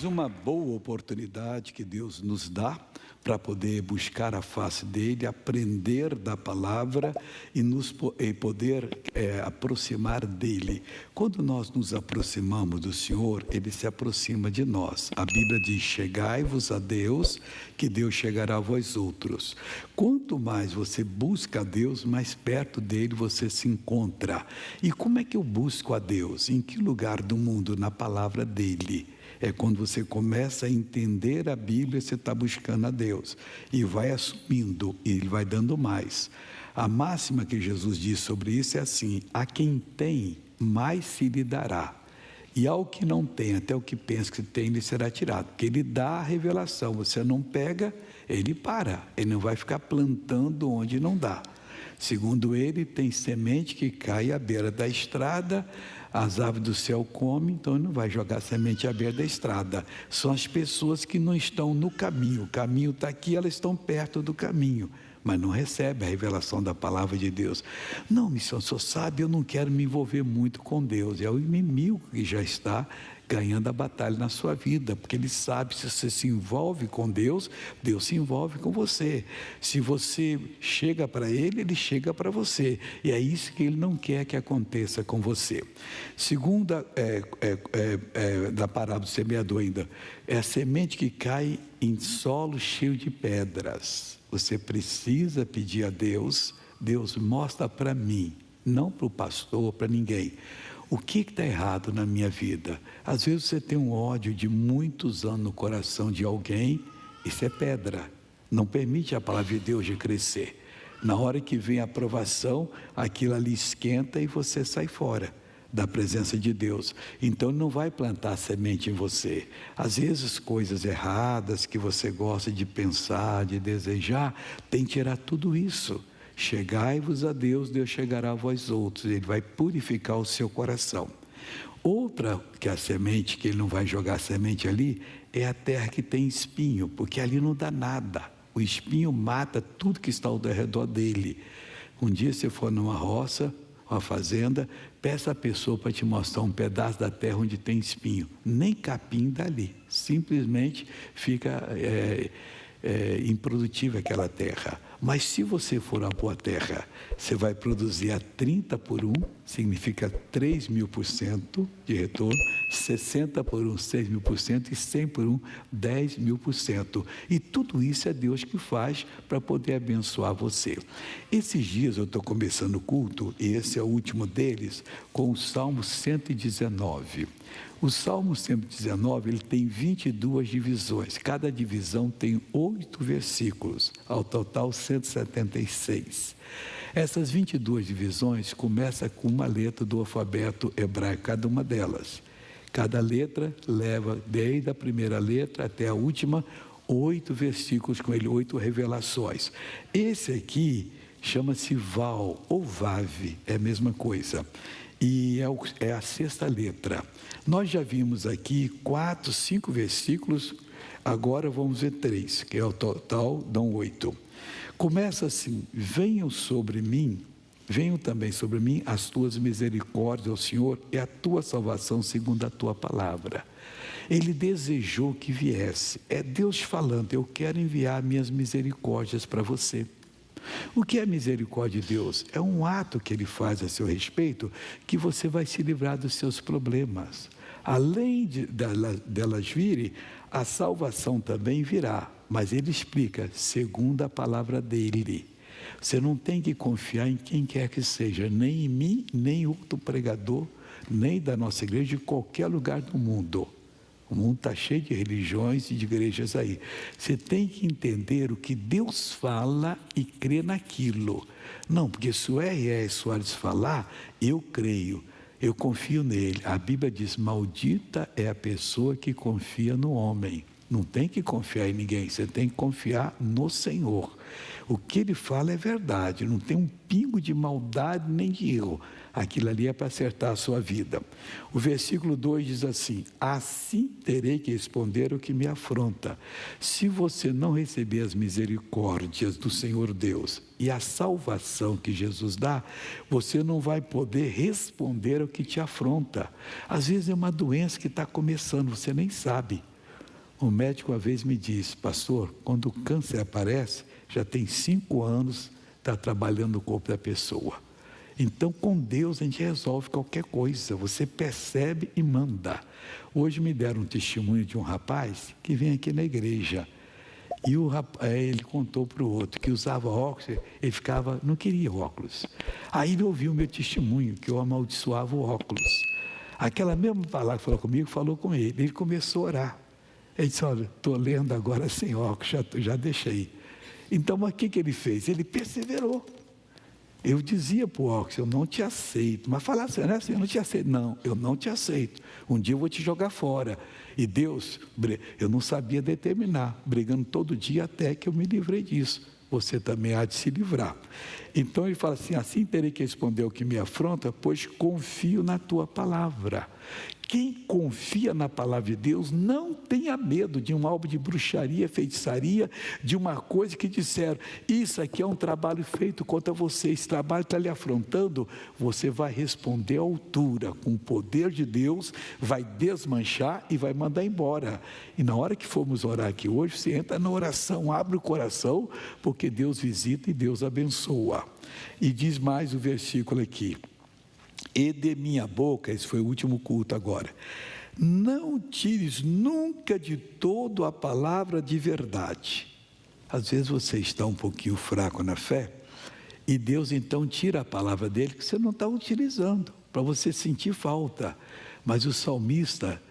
Mais uma boa oportunidade que Deus nos dá para poder buscar a face dEle, aprender da palavra e poder aproximar dEle. Quando nós nos aproximamos do Senhor, Ele se aproxima de nós. A Bíblia diz: chegai-vos a Deus, que Deus chegará a vós outros. Quanto mais você busca a Deus, mais perto dEle você se encontra. E como é que eu busco a Deus? Em que lugar do mundo? Na palavra dEle. É quando você começa a entender a Bíblia, você está buscando a Deus. E vai assumindo, e Ele vai dando mais. A máxima que Jesus diz sobre isso é assim: a quem tem, mais se lhe dará. E ao que não tem, até o que pensa que tem, lhe será tirado. Porque Ele dá a revelação. Você não pega, Ele para. Ele não vai ficar plantando onde não dá. Segundo Ele, tem semente que cai à beira da estrada, as aves do céu comem, então Ele não vai jogar semente à beira da estrada. São as pessoas que não estão no caminho. O caminho está aqui, elas estão perto do caminho, mas não recebem a revelação da palavra de Deus. Não, missão, só sabe, eu não quero me envolver muito com Deus. É o inimigo que já está ganhando a batalha na sua vida, porque ele sabe, se você se envolve com Deus, Deus se envolve com você. Se você chega para Ele, Ele chega para você. E é isso que Ele não quer que aconteça com você. Segunda, da parábola do semeador ainda, é a semente que cai em solo cheio de pedras. Você precisa pedir a Deus: Deus, mostra para mim, não para o pastor, para ninguém, o que está errado na minha vida. Às vezes você tem um ódio de muitos anos no coração de alguém, isso é pedra, não permite a palavra de Deus de crescer. Na hora que vem a aprovação, aquilo ali esquenta e você sai fora da presença de Deus. Então não vai plantar semente em você. Às vezes coisas erradas que você gosta de pensar, de desejar, tem que tirar tudo isso. Chegai-vos a Deus, Deus chegará a vós outros. Ele vai purificar o seu coração. Outra, que é a semente, que Ele não vai jogar a semente ali, é a terra que tem espinho, porque ali não dá nada. O espinho mata tudo que está ao redor dele. Um dia você for numa roça, uma fazenda, peça a pessoa para te mostrar um pedaço da terra onde tem espinho. Nem capim dali, simplesmente fica improdutiva aquela terra. Mas se você for a boa terra, você vai produzir a 30 por 1, significa 3.000% de retorno, 60 por 1, 6.000%, e 100 por 1, 10.000%. E tudo isso é Deus que faz para poder abençoar você. Esses dias eu estou começando o culto, e esse é o último deles, com o Salmo 119. O Salmo 119, ele tem 22 divisões, cada divisão tem 8 versículos, ao total 176. Essas 22 divisões começam com uma letra do alfabeto hebraico, cada uma delas. Cada letra leva, desde a primeira letra até a última, 8 versículos com ele, 8 revelações. Esse aqui chama-se Val ou Vave, é a mesma coisa. E é a 6ª letra. Nós já vimos aqui 4, 5 versículos, agora vamos ver 3, que é o total, dão 8. Começa assim: venham também sobre mim as tuas misericórdias, ó Senhor, e a tua salvação segundo a tua palavra. Ele desejou que viesse, é Deus falando: eu quero enviar minhas misericórdias para você. O que é misericórdia de Deus? É um ato que Ele faz a seu respeito, que você vai se livrar dos seus problemas. Além delas virem, a salvação também virá, mas Ele explica, segundo a palavra dEle. Você não tem que confiar em quem quer que seja, nem em mim, nem em outro pregador, nem da nossa igreja, de qualquer lugar do mundo. O mundo está cheio de religiões e de igrejas aí. Você tem que entender o que Deus fala e crer naquilo. Não, porque se o R.R. Soares falar, eu creio, eu confio nele. A Bíblia diz: maldita é a pessoa que confia no homem. Não tem que confiar em ninguém, você tem que confiar no Senhor. O que Ele fala é verdade, não tem um pingo de maldade nem de erro. Aquilo ali é para acertar a sua vida. O versículo 2 diz assim: assim terei que responder o que me afronta. Se você não receber as misericórdias do Senhor Deus e a salvação que Jesus dá, você não vai poder responder ao que te afronta. Às vezes é uma doença que está começando, você nem sabe. Um médico uma vez me disse: pastor, quando o câncer aparece, já tem 5 anos, está trabalhando no corpo da pessoa. Então, com Deus, a gente resolve qualquer coisa. Você percebe e manda. Hoje me deram um testemunho de um rapaz que vem aqui na igreja. E ele contou para o outro que usava óculos, ele não queria óculos. Aí ele ouviu o meu testemunho, que eu amaldiçoava o óculos. Aquela mesma palavra que falou comigo, falou com ele. Ele começou a orar. Ele disse: olha, estou lendo agora sem óculos, já deixei. Então, mas o que ele fez? Ele perseverou. Eu dizia para o óculos: eu não te aceito. Mas falava assim, não é assim, eu não te aceito. Não, eu não te aceito. Um dia eu vou te jogar fora. E Deus, eu não sabia determinar, brigando todo dia até que eu me livrei disso. Você também há de se livrar. Então ele fala assim terei que responder o que me afronta, pois confio na tua palavra. Quem confia na palavra de Deus não tenha medo de um alvo de bruxaria, feitiçaria, de uma coisa que disseram: isso aqui é um trabalho feito contra você, esse trabalho está lhe afrontando. Você vai responder à altura, com o poder de Deus, vai desmanchar e vai mandar embora. E na hora que formos orar aqui hoje, você entra na oração, abre o coração, porque Deus visita e Deus abençoa. E diz mais o versículo aqui: e de minha boca, esse foi o último culto agora, não tires nunca de todo a palavra de verdade. Às vezes você está um pouquinho fraco na fé, e Deus então tira a palavra dele que você não está utilizando, para você sentir falta. Mas o salmista,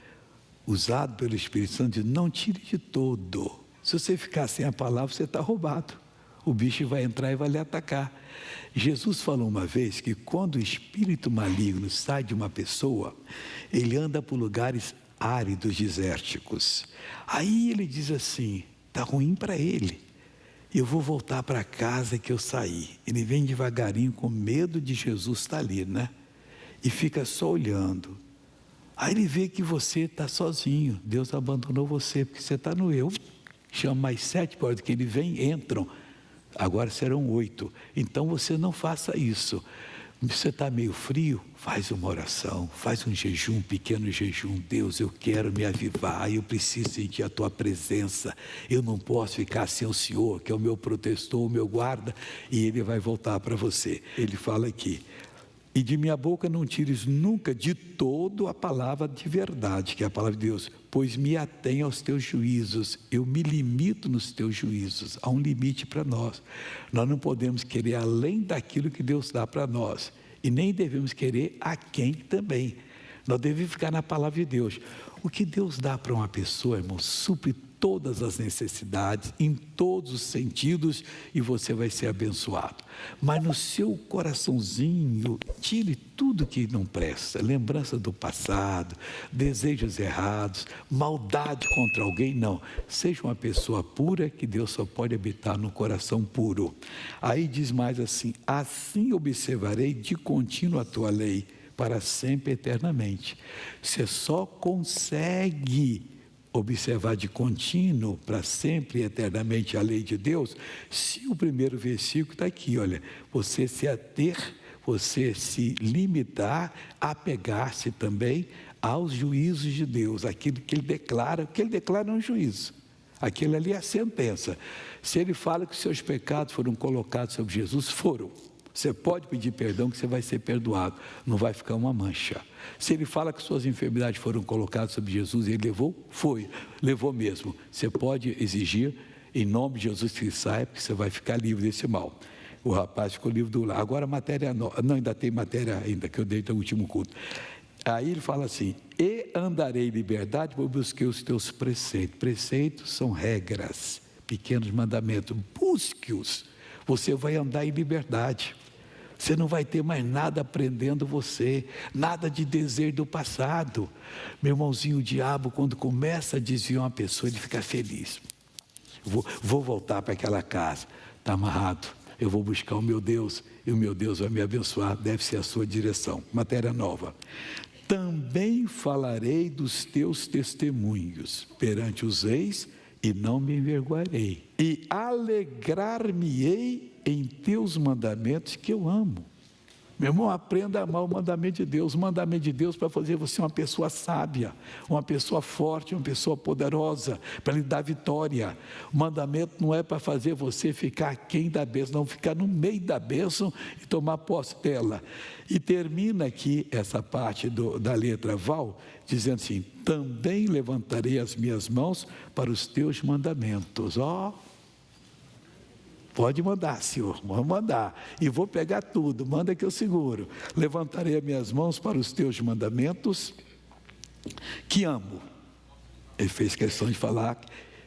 usado pelo Espírito Santo, diz: não tire de todo. Se você ficar sem a palavra, você está roubado. O bicho vai entrar e vai lhe atacar. Jesus falou uma vez que quando o espírito maligno sai de uma pessoa, ele anda por lugares áridos, desérticos. Aí ele diz assim: está ruim para ele, eu vou voltar para a casa que eu saí. Ele vem devagarinho, com medo de Jesus estar ali, né? E fica só olhando. Aí ele vê que você está sozinho, Deus abandonou você, porque você está no eu. Chama mais 7, por hora que ele vem, entram. Agora serão 8. Então você não faça isso. Você está meio frio? Faz uma oração, faz um jejum, um pequeno jejum. Deus, eu quero me avivar, eu preciso sentir a tua presença. Eu não posso ficar sem o Senhor, que é o meu protetor, o meu guarda. E ele vai voltar para você. Ele fala aqui: e de minha boca não tires nunca de todo a palavra de verdade, que é a palavra de Deus, pois me atenho aos teus juízos, eu me limito nos teus juízos. Há um limite para nós. Nós não podemos querer além daquilo que Deus dá para nós, e nem devemos querer a quem também. Nós devemos ficar na palavra de Deus. O que Deus dá para uma pessoa, irmão, supre todas as necessidades, em todos os sentidos, e você vai ser abençoado. Mas no seu coraçãozinho, tire tudo que não presta, lembrança do passado, desejos errados, maldade contra alguém, não. Seja uma pessoa pura, que Deus só pode habitar no coração puro. Aí diz mais assim: assim observarei de contínuo a tua lei, para sempre eternamente. Você só consegue observar de contínuo, para sempre e eternamente, a lei de Deus, se o primeiro versículo está aqui, olha: você se ater, você se limitar, apegar-se também aos juízos de Deus, aquilo que ele declara. O que ele declara é um juízo, aquilo ali é a sentença. Se ele fala que os seus pecados foram colocados sobre Jesus, foram. Você pode pedir perdão, que você vai ser perdoado, não vai ficar uma mancha. Se ele fala que suas enfermidades foram colocadas sobre Jesus e ele levou, levou mesmo. Você pode exigir, em nome de Jesus, que saia, porque você vai ficar livre desse mal. O rapaz ficou livre do lar. Agora a matéria nova, não, ainda tem matéria ainda, que eu dei no último culto. Aí ele fala assim: e andarei em liberdade, vou buscar os teus preceitos. Preceitos são regras, pequenos mandamentos, busque-os. Você vai andar em liberdade. Você não vai ter mais nada prendendo você, nada de desejo do passado. Meu irmãozinho, o diabo, quando começa a desviar uma pessoa, ele fica feliz. Vou voltar para aquela casa, está amarrado. Eu vou buscar o meu Deus, e o meu Deus vai me abençoar, deve ser a sua direção. Matéria nova. Também falarei dos teus testemunhos perante os reis, e não me envergonharei, e alegrar-me-ei em teus mandamentos, que eu amo. Meu irmão, aprenda a amar o mandamento de Deus. O mandamento de Deus para fazer você uma pessoa sábia, uma pessoa forte, uma pessoa poderosa, para lhe dar vitória. O mandamento não é para fazer você ficar aquém da bênção, não, ficar no meio da bênção e tomar posse dela. E termina aqui essa parte da letra Val, dizendo assim: também levantarei as minhas mãos para os teus mandamentos. Pode mandar, Senhor, vou mandar, e vou pegar tudo, manda que eu seguro. Levantarei as minhas mãos para os teus mandamentos, que amo. Ele fez questão de falar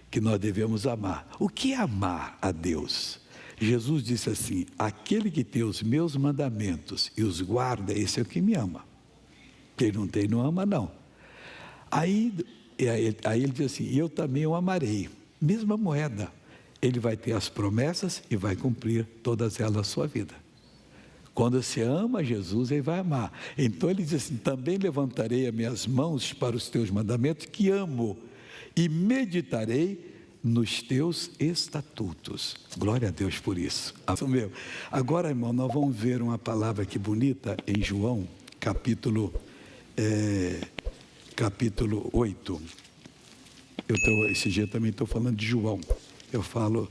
que nós devemos amar. O que é amar a Deus? Jesus disse assim: aquele que tem os meus mandamentos e os guarda, esse é o que me ama. Quem não tem, não ama não. Aí ele diz assim: e eu também o amarei. Mesma moeda. Ele vai ter as promessas e vai cumprir todas elas na sua vida. Quando você ama Jesus, ele vai amar. Então ele diz assim: também levantarei as minhas mãos para os teus mandamentos, que amo, e meditarei nos teus estatutos. Glória a Deus por isso. Agora, irmão, nós vamos ver uma palavra aqui bonita em João, capítulo 8. Esse dia também estou falando de João. Eu falo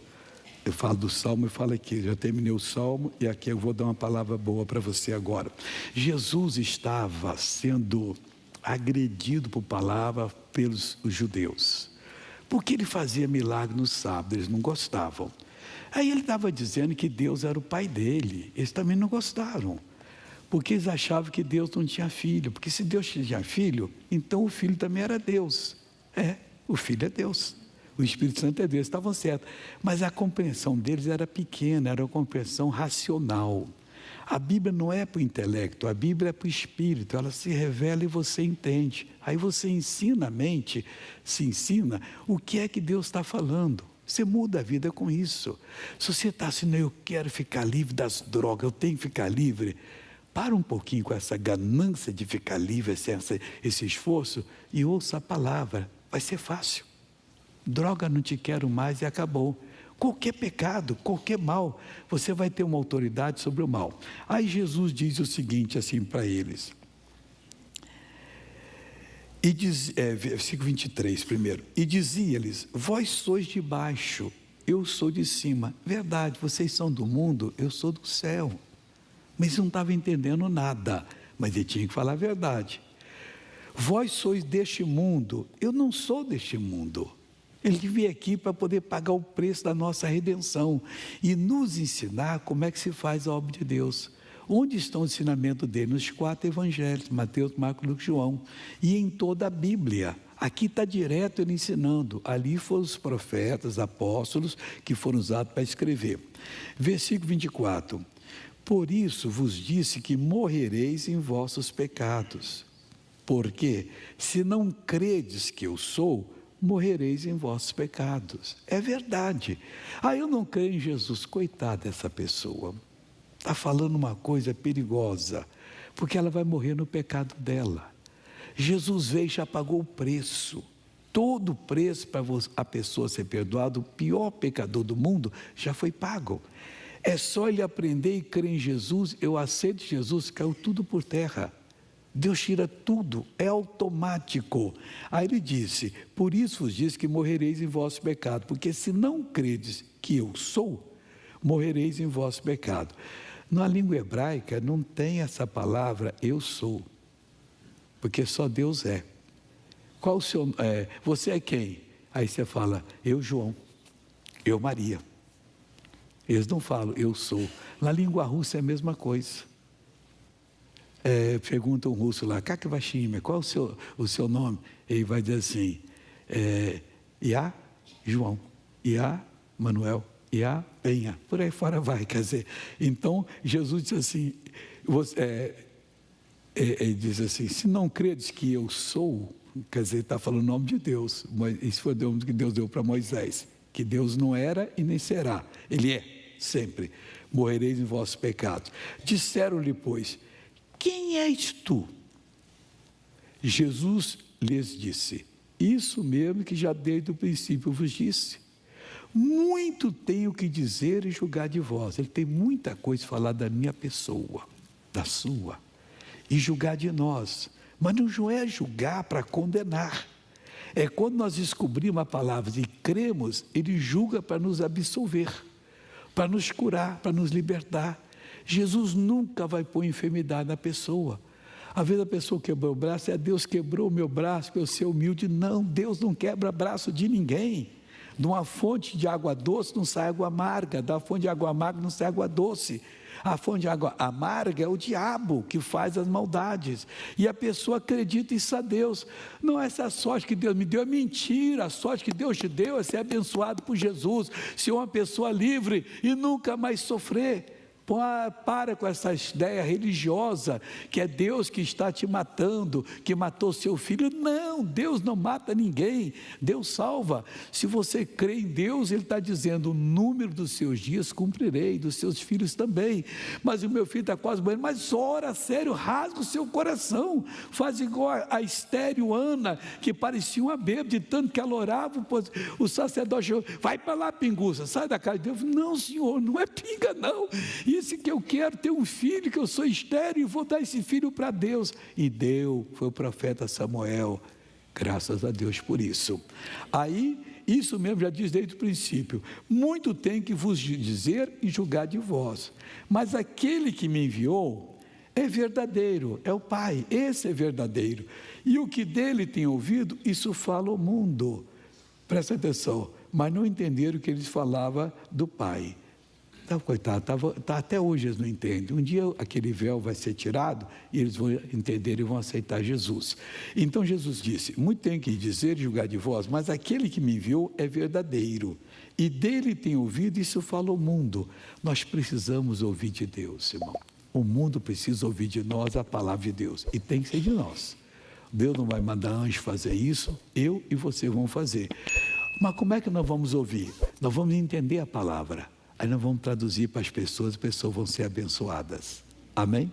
do Salmo e falo aqui, já terminei o Salmo e aqui eu vou dar uma palavra boa para você agora. Jesus estava sendo agredido por palavra pelos judeus, porque ele fazia milagre no sábado, eles não gostavam. Aí ele estava dizendo que Deus era o pai dele, eles também não gostaram, porque eles achavam que Deus não tinha filho, porque se Deus tinha filho, então o filho também era Deus. O filho é Deus. O Espírito Santo é Deus, estavam certos. Mas a compreensão deles era pequena, era uma compreensão racional. A Bíblia não é para o intelecto, a Bíblia é para o Espírito, ela se revela e você entende. Aí você ensina a mente, se ensina o que é que Deus está falando. Você muda a vida com isso. Se você está assim: eu quero ficar livre das drogas, eu tenho que ficar livre. Para um pouquinho com essa ganância de ficar livre, esse esforço, e ouça a palavra, vai ser fácil. Droga, não te quero mais e acabou. Qualquer pecado, qualquer mal, você vai ter uma autoridade sobre o mal. Aí Jesus diz o seguinte assim para eles. E diz, versículo 23 primeiro. E dizia-lhes: vós sois de baixo, eu sou de cima. Verdade, vocês são do mundo, eu sou do céu. Mas eles não estavam entendendo nada, mas ele tinha que falar a verdade. Vós sois deste mundo, eu não sou deste mundo. Ele veio aqui para poder pagar o preço da nossa redenção e nos ensinar como é que se faz a obra de Deus. Onde está o ensinamento dele? Nos 4 evangelhos, Mateus, Marcos, Lucas e João, e em toda a Bíblia. Aqui está direto ele ensinando. Ali foram os profetas, apóstolos, que foram usados para escrever. Versículo 24. Por isso vos disse que morrereis em vossos pecados. Porque se não credes que eu sou, morrereis em vossos pecados. É verdade. Eu não creio em Jesus. Coitada dessa pessoa. Está falando uma coisa perigosa, porque ela vai morrer no pecado dela. Jesus veio e já pagou o preço. Todo o preço para a pessoa ser perdoada, o pior pecador do mundo, já foi pago. É só ele aprender e crer em Jesus. Eu aceito Jesus, caiu tudo por terra. Deus tira tudo, é automático. Aí ele disse: por isso vos diz que morrereis em vosso pecado, porque se não credes que eu sou, morrereis em vosso pecado. Na língua hebraica não tem essa palavra eu sou, porque só Deus é. Qual o seu, você é quem? Aí você fala: eu João, eu Maria. Eles não falam eu sou. Na língua russa é a mesma coisa. Pergunta um russo lá: Как ваше имя? Qual o seu nome? Ele vai dizer assim: Iá João, Iá Manuel, Iá Penha, por aí fora vai. Quer dizer, então Jesus diz assim, ele diz assim: se não credes que eu sou, quer dizer, está falando o nome de Deus. Isso foi o nome que Deus deu para Moisés, que Deus não era e nem será, ele é sempre. Morrereis em vossos pecados. Disseram-lhe, pois: quem és tu? Jesus lhes disse: isso mesmo que já desde o princípio vos disse. Muito tenho que dizer e julgar de vós. Ele tem muita coisa a falar da minha pessoa. da sua, e julgar de nós. Mas não é julgar para condenar. É quando nós descobrimos a palavra e cremos, Ele julga para nos absolver, para nos curar, para nos libertar. Jesus nunca vai pôr enfermidade na pessoa. Às vezes a pessoa quebrou o braço, Deus quebrou o meu braço para eu ser humilde. Não, Deus não quebra braço de ninguém. De uma fonte de água doce não sai água amarga, da fonte de água amarga não sai água doce. A fonte de água amarga é o diabo que faz as maldades. E a pessoa acredita isso a Deus. Não é essa sorte que Deus me deu, é mentira. A sorte que Deus te deu é ser abençoado por Jesus, ser uma pessoa livre e nunca mais sofrer. Para com essa ideia religiosa que é Deus que está te matando, que matou seu filho. Não, Deus não mata ninguém, Deus salva. Se você crê em Deus, Ele está dizendo: o número dos seus dias cumprirei, dos seus filhos também. Mas o meu filho está quase morrendo. Mas ora, sério, rasga o seu coração, faz igual a estéril Ana, que parecia uma bêbada, de tanto que ela orava. O sacerdote chegou: vai para lá, pinguça, sai da casa de Deus. Não, senhor, não é pinga não, isso que eu quero ter um filho, que eu sou estéril e vou dar esse filho para Deus. E deu, foi o profeta Samuel, graças a Deus por isso. Aí, isso mesmo já diz desde o princípio: muito tem que vos dizer e julgar de vós, mas aquele que me enviou é verdadeiro, é o Pai, esse é verdadeiro, e o que dele tem ouvido, isso fala o mundo. Presta atenção, mas não entenderam que eles falavam do Pai. Coitado, até hoje eles não entendem. Um dia aquele véu vai ser tirado e eles vão entender e vão aceitar Jesus. Então Jesus disse: muito tem que dizer e julgar de vós, mas aquele que me enviou é verdadeiro, e dele tem ouvido, isso fala o mundo. Nós precisamos ouvir de Deus, irmão. O mundo precisa ouvir de nós a palavra de Deus, e tem que ser de nós. Deus não vai mandar anjo fazer isso, eu e você vamos fazer. Mas como é que nós vamos ouvir? Nós vamos entender a palavra. Aí nós vamos traduzir para as pessoas vão ser abençoadas. Amém?